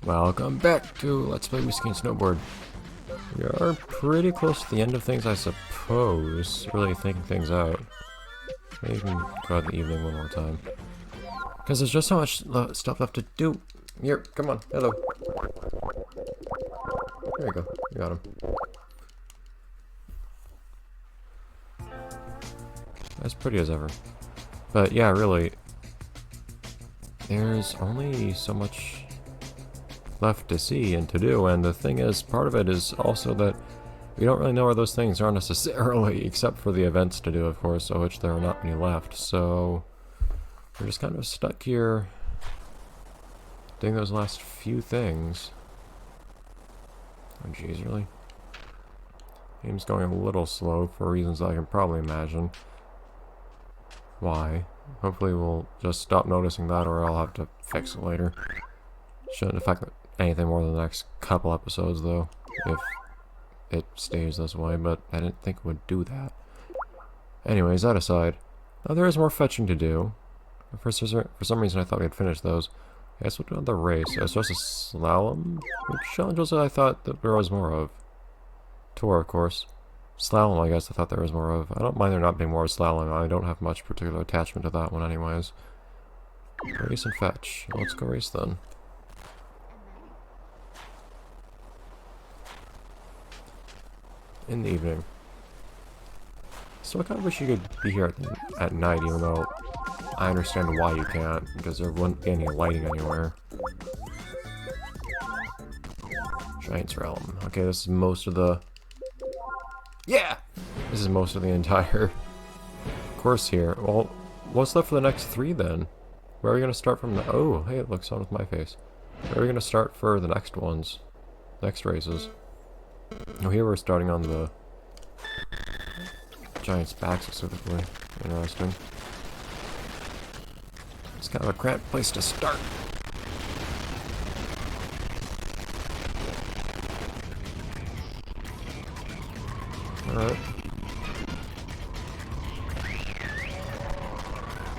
Welcome back to Let's Play We Ski and Snowboard. We are pretty close to the end of things, I suppose. Really thinking things out. Maybe even go out in the evening one more time. Because there's just so much stuff left to do. Here, come on. Hello. There you go. You got him. As pretty as ever. But yeah, really. There's only so much left to see and to do, and the thing is, part of it is also that we don't really know where those things are necessarily, except for the events to do, of course, of which there are not many left, so we're just kind of stuck here doing those last few things. Oh jeez, really? Game's going a little slow for reasons I can probably imagine. Why? Hopefully we'll just stop noticing that, or I'll have to fix it later. Shouldn't affect anything more than the next couple episodes, though, if it stays this way, but I didn't think it would do that. Anyways, that aside, there is more fetching to do. For some reason, I thought we had finished those. I guess we'll do another race. It's just a slalom, which challenges I thought that there was more of. Tour, of course. Slalom, I guess I thought there was more of. I don't mind there not being more of slalom. I don't have much particular attachment to that one anyways. Race and fetch. Let's go race then. In the evening. So I kind of wish you could be here at night, even though I understand why you can't, because there wouldn't be any lighting anywhere. Giant's Realm. Okay, this is most of the... Yeah! This is most of the entire course here. Well, what's left for the next three then? Where are we going to start from the... Oh, hey, it looks on with my face. Where are we going to start for the next ones? Next races? Oh, here we're starting on the Giant's back specifically. Interesting. It's kind of a cramped place to start. Alright.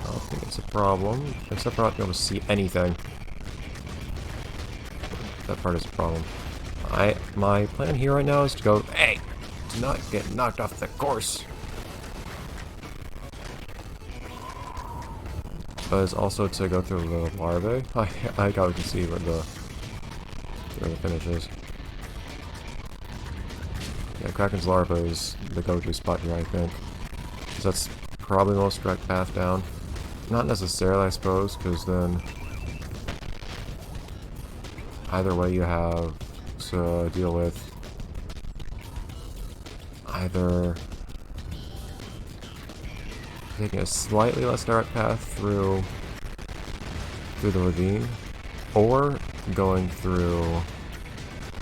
I don't think it's a problem, except for not being able to see anything. That part is a problem. My plan here right now is to go, hey, to not get knocked off the course. But it's also to go through the larvae. I gotta see where the finish is. Yeah, Kraken's larva is the go-to spot here, I think. Because that's probably the most direct path down. Not necessarily, I suppose, because then either way you have to deal with either taking a slightly less direct path through the ravine, or going through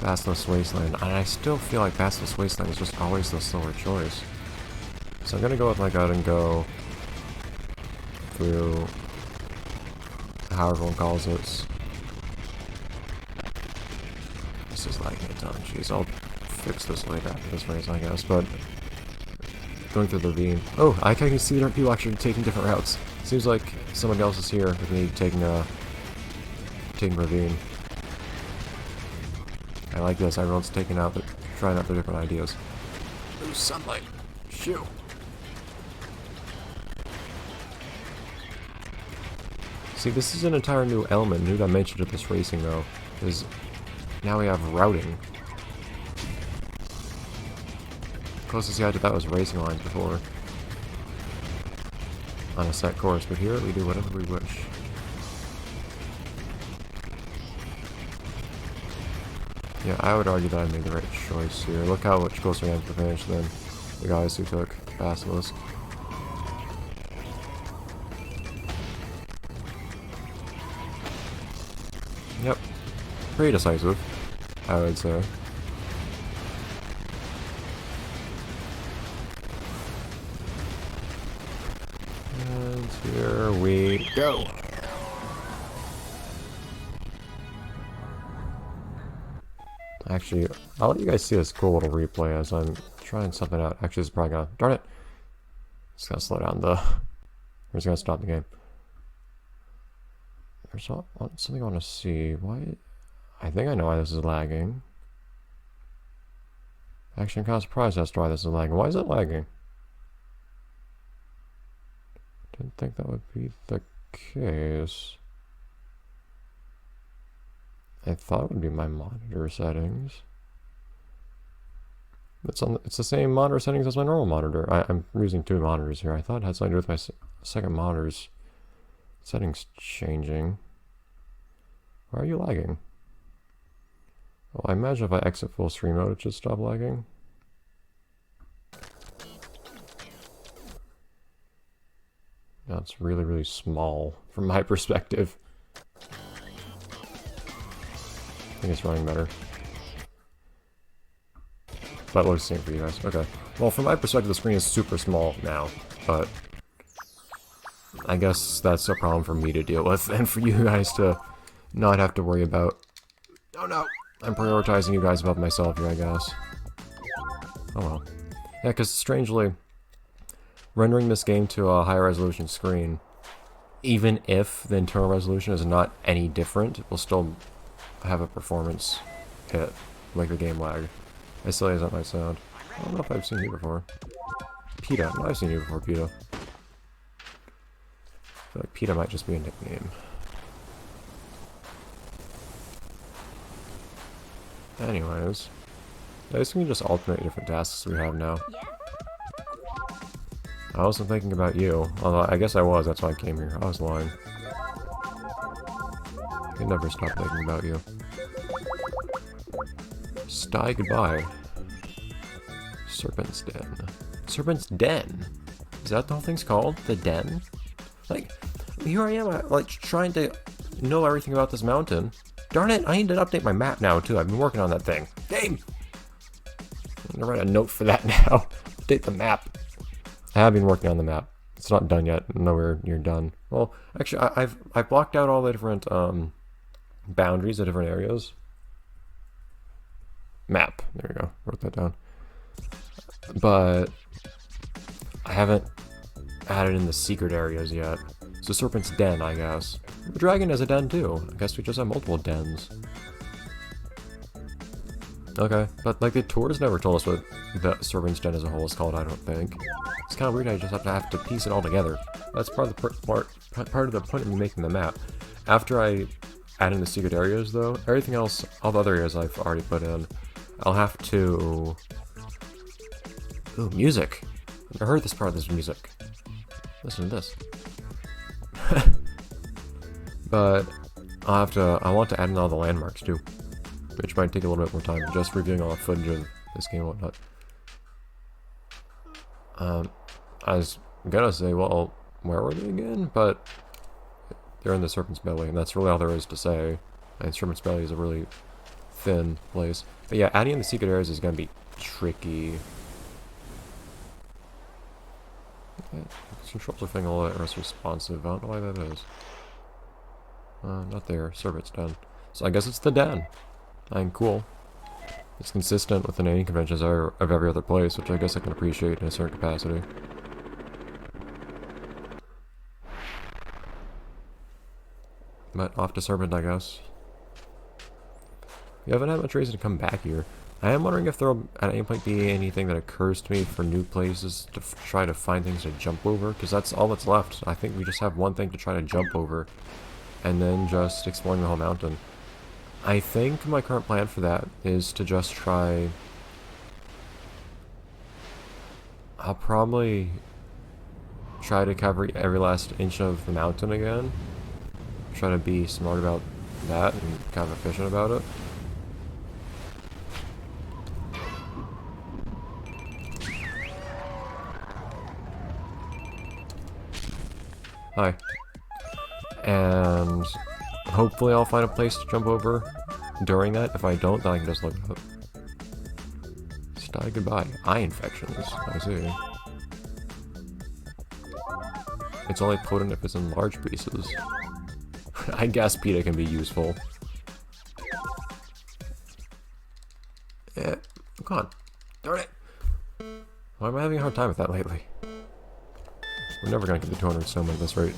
Basilisk Wasteland. And I still feel like Basilisk Wasteland is just always the slower choice. So I'm gonna go with my gut and go through how everyone calls it. This is lagging a ton. Jeez, I'll fix this later after this race, I guess. But going through the ravine. Oh, I can see there are people actually taking different routes. Seems like someone else is here with me taking ravine. I like this. Everyone's trying out their different ideas. Ooh, sunlight. Shoo. See, this is an entire new element, new dimension to this racing, though. Is now we have routing. Closest I had to that was racing lines before. On a set course, but here we do whatever we wish. Yeah, I would argue that I made the right choice here. Look how much closer I am to the finish than the guys who took Basilisk. Yep. Pretty decisive, I would say. And here we go. Actually, I'll let you guys see this cool little replay as I'm trying something out. Actually, it's probably gonna... Darn it! It's gonna slow down the... We're just gonna stop the game. There's something I want to see. Why? I think I know why this is lagging. Actually, I'm kind of surprised as to why this is lagging. Why is it lagging? Didn't think that would be the case. I thought it would be my monitor settings. It's the same monitor settings as my normal monitor. I'm using two monitors here. I thought it had something to do with my second monitor's settings changing. Why are you lagging? Well, I imagine if I exit full screen mode, it should stop lagging. That's really, really small from my perspective. I think it's running better. But it looks the same for you guys. Okay. Well, from my perspective, the screen is super small now, but I guess that's a problem for me to deal with, and for you guys to not have to worry about. Oh no! I'm prioritizing you guys above myself here, I guess. Oh well. Yeah, because strangely, rendering this game to a higher resolution screen, even if the internal resolution is not any different, it will still have a performance hit, like the game lag. As silly as that might sound. I don't know if I've seen you before. PETA. No, I've seen you before, PETA. I feel like PETA might just be a nickname. Anyways. I guess we can just alternate different tasks we have now. I wasn't thinking about you. Although, I guess I was, that's why I came here. I was lying. I can never stop thinking about you. Sty goodbye. Serpent's Den. Serpent's Den? Is that the whole thing's called? The Den? Like, here I am, like, trying to know everything about this mountain. Darn it, I need to update my map now, too. I've been working on that thing. Game! I'm gonna write a note for that now. Update the map. I have been working on the map. It's not done yet. Nowhere near done. Well, actually, I've blocked out all the different, boundaries of different areas. Map. There we go. Wrote that down. But I haven't added in the secret areas yet. So Serpent's Den, I guess. The dragon has a den too. I guess we just have multiple dens. Okay, but like the tours never told us what the Serpent's Den as a whole is called, I don't think. It's kind of weird I just have to piece it all together. That's part of the part of the point of me making the map. After I add in the secret areas though, everything else, all the other areas I've already put in, I'll have to... Ooh, music! I've never heard this part of this music. Listen to this. But I want to add in all the landmarks too, which might take a little bit more time, just reviewing all the footage of this game and whatnot. I was gonna say, well, where were they again? But they're in the Serpent's Belly, and that's really all there is to say. And Serpent's Belly is a really thin place. But yeah, adding in the secret areas is gonna be tricky. Yeah, the controls are feeling a little less responsive. I don't know why that is. Not there. Serpent's Den. So I guess it's the den. I'm cool. It's consistent with the naming conventions of every other place, which I guess I can appreciate in a certain capacity. But off to Serpent, I guess. We haven't had much reason to come back here. I am wondering if there'll at any point be anything that occurs to me for new places to try to find things to jump over, because that's all that's left. I think we just have one thing to try to jump over, and then just exploring the whole mountain. I think my current plan for that is to just try... I'll probably try to cover every last inch of the mountain again. Try to be smart about that and kind of efficient about it. Hi. And hopefully I'll find a place to jump over during that. If I don't, then I can just look it up. Sty goodbye. Eye infections. I see. It's only potent if it's in large pieces. I guess PETA can be useful. Yeah, come on. Darn it! Why am I having a hard time with that lately? We're never gonna get to 200 snowmen at this rate.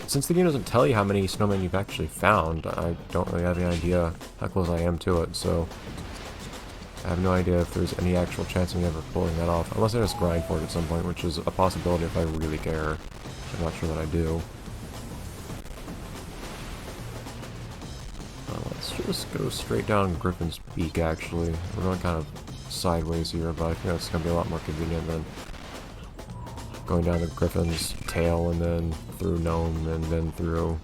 since the game doesn't tell you how many snowmen you've actually found, I don't really have any idea how close I am to it, so I have no idea if there's any actual chance of me ever pulling that off, unless I just grind for it at some point, which is a possibility if I really care. I'm not sure that I do. Let's just go straight down Griffin's Peak, actually. We're going kind of sideways here, but I think that's going to be a lot more convenient than going down to Griffin's tail and then through Gnome and then through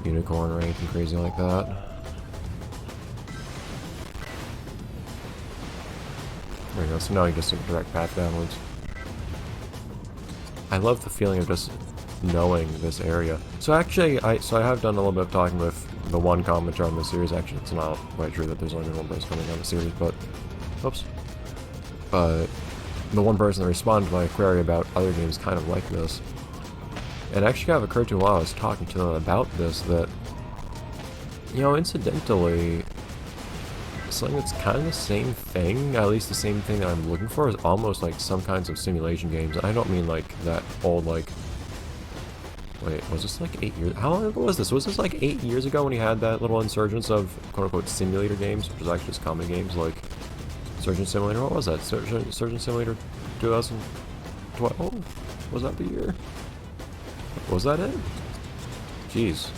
Unicorn or anything crazy like that. There we go, so now you just take a direct path downwards. I love the feeling of just knowing this area. So actually, I have done a little bit of talking with the one commenter on the series. Actually, it's not quite true that there's only been one person coming on the series, but oops. But the one person that responded to my query about other games kind of like this, it actually kind of occurred to me while I was talking to them about this that, you know, incidentally, something that's kind of the same thing, at least the same thing that I'm looking for, is almost like some kinds of simulation games. I don't mean like that old, like, wait, was this like 8 years? How long ago was this? Was this like 8 years ago when he had that little insurgence of quote-unquote simulator games, which was actually just comedy games like Surgeon Simulator? What was that? Surgeon Simulator 2012? Was that the year? Was that it? Jeez.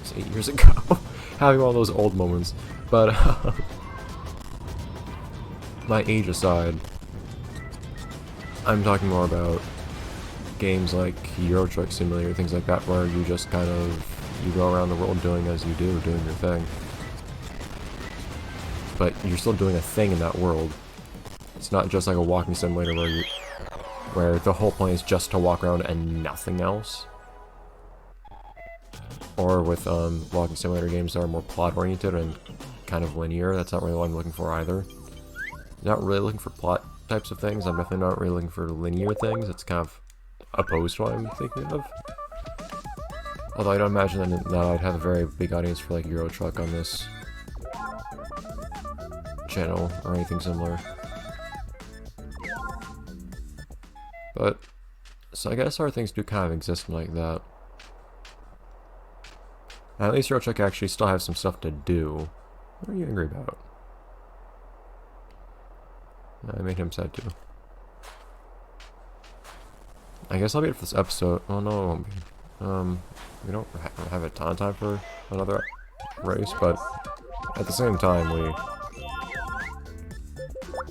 It's 8 years ago. Having all those old moments. But, my age aside, I'm talking more about games like Euro Truck Simulator, things like that, where you just kind of, you go around the world doing as you do, doing your thing. But you're still doing a thing in that world. It's not just like a walking simulator where the whole point is just to walk around and nothing else. Or with walking simulator games that are more plot oriented and kind of linear. That's not really what I'm looking for either. Not really looking for plot types of things. I'm definitely not really looking for linear things. It's kind of opposed to what I'm thinking of. Although I don't imagine that I'd have a very big audience for like Euro Truck on this channel or anything similar. But, so I guess our things do kind of exist like that. At least Euro Truck actually still have some stuff to do. What are you angry about? I made him sad too. I guess I'll be it for this episode. Oh no, it won't be. We don't have a ton of time for another race, but at the same time, we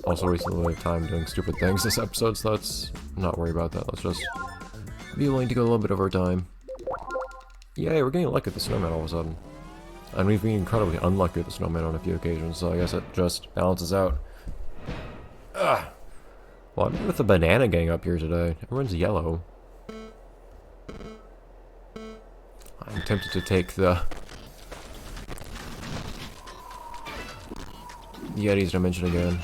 also recently had time doing stupid things this episode, so let's not worry about that. Let's just be willing to go a little bit over time. Yay, we're getting lucky at the snowman all of a sudden. And we've been incredibly unlucky at the snowman on a few occasions, so I guess it just balances out. Ugh. Well, I'm with the banana gang up here today. Everyone's yellow. I'm tempted to take the Yeti's dimension again.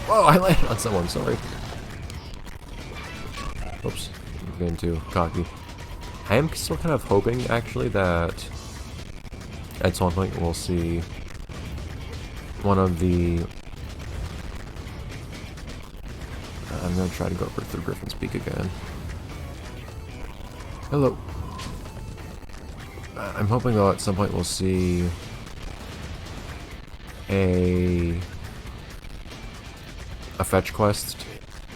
Whoa, I landed on someone, sorry. Oops, I'm getting too cocky. I am still kind of hoping, actually, that at some point we'll see one of the... I'm gonna try to go through Griffin's Peak again. Hello. I'm hoping, though, at some point we'll see a fetch quest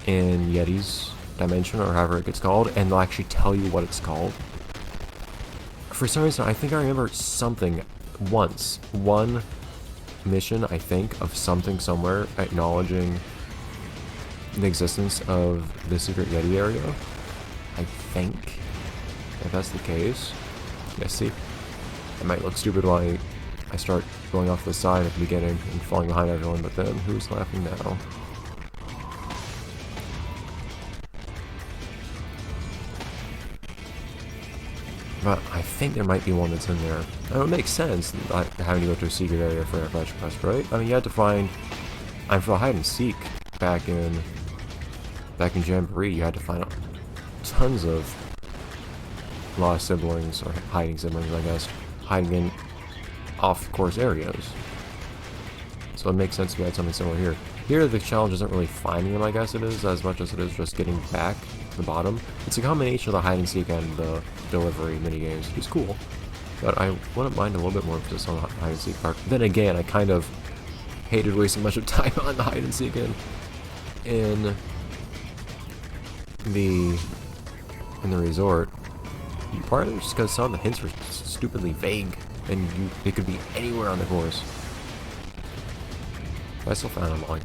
in Yeti's dimension, or however it gets called, and they'll actually tell you what it's called. For some reason, I think I remember something once. One mission, I think, of something somewhere acknowledging the existence of the secret Yeti area. I think. If that's the case. Yeah, see? It might look stupid while I start going off the side at the beginning and falling behind everyone, but then who's laughing now? But I think there might be one that's in there. And it would make sense, like, having to go to a secret area for a fetch quest, right? I mean, you had to find... for the hide and seek back in Jamboree, you had to find tons of lost siblings, or hiding siblings, I guess, hiding in off-course areas. So it makes sense if we had something similar here. Here, the challenge isn't really finding them, I guess it is, as much as it is just getting back the bottom. It's a combination of the hide and seek and the delivery minigames, which is cool. But I wouldn't mind a little bit more emphasis on the hide and seek part. Then again, I kind of hated wasting much of time on the hide and seek in the resort. Partly just because some of the hints were stupidly vague, and they could be anywhere on the course. But I still found them all.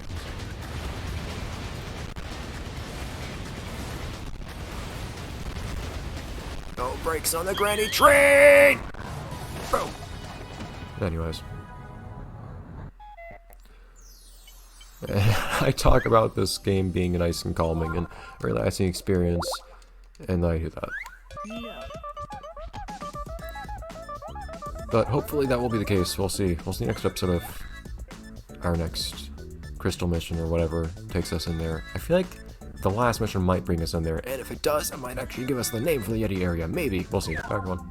No brakes on the granny train! Bro. Anyways. I talk about this game being nice and calming and a relaxing experience, and I do that. But hopefully that will be the case. We'll see. We'll see next episode of our next crystal mission or whatever takes us in there. I feel like the last mission might bring us in there, and if it does, it might actually give us the name for the Yeti area. Maybe. We'll see. Bye, everyone.